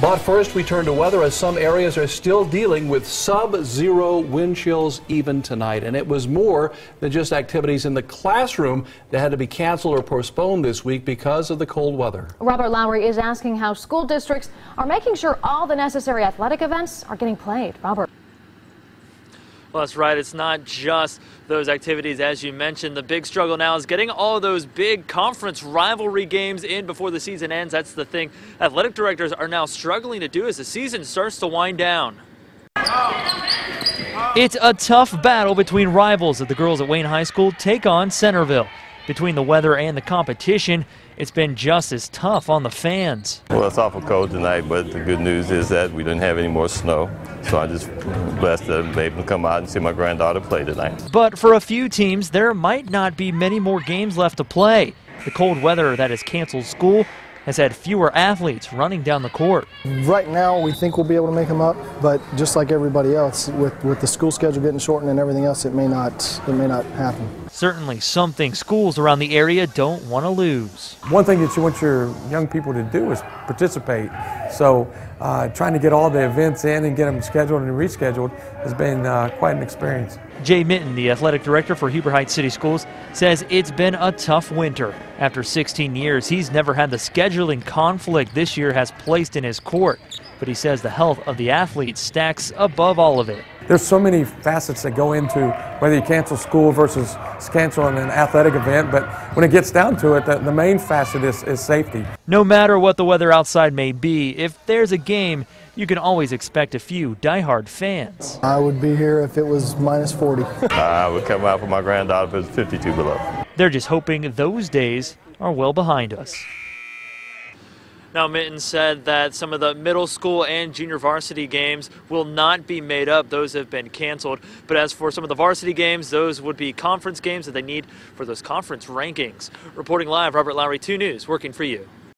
But first, we turn to weather as some areas are still dealing with sub-zero wind chills even tonight. And it was more than just activities in the classroom that had to be canceled or postponed this week because of the cold weather. Robert Lowry is asking how school districts are making sure all the necessary athletic events are getting played. Robert. Well, that's right. It's not just those activities, as you mentioned. The big struggle now is getting all of those big conference rivalry games in before the season ends. That's the thing athletic directors are now struggling to do as the season starts to wind down. It's a tough battle between rivals as the girls at Wayne High School take on Centerville. Between the weather and the competition, it's been just as tough on the fans. Well, it's awful cold tonight, but the good news is that we didn't have any more snow. So I'm just blessed to be able to come out and see my granddaughter play tonight. But for a few teams, there might not be many more games left to play. The cold weather that has canceled school has had fewer athletes running down the court. Right now, we think we'll be able to make them up, but just like everybody else, with the school schedule getting shortened and everything else, it may not happen. Certainly something schools around the area don't want to lose. One thing that you want your young people to do is participate. So trying to get all the events in and get them scheduled and rescheduled has been quite an experience. Jay Minton, the athletic director for Huber Heights City Schools, says it's been a tough winter. After 16 years, he's never had the scheduling conflict this year has placed in his court. But he says the health of the athletes stacks above all of it. There's so many facets that go into whether you cancel school versus canceling an athletic event, but when it gets down to it, the main facet is safety. No matter what the weather outside may be, if there's a game, you can always expect a few diehard fans. I would be here if it was minus 40. I would come out for my granddaughter if it was 52 below. They're just hoping those days are well behind us. Now, Minton said that some of the middle school and junior varsity games will not be made up. Those have been canceled. But as for some of the varsity games, those would be conference games that they need for those conference rankings. Reporting live, Robert Lowry, 2 News, working for you.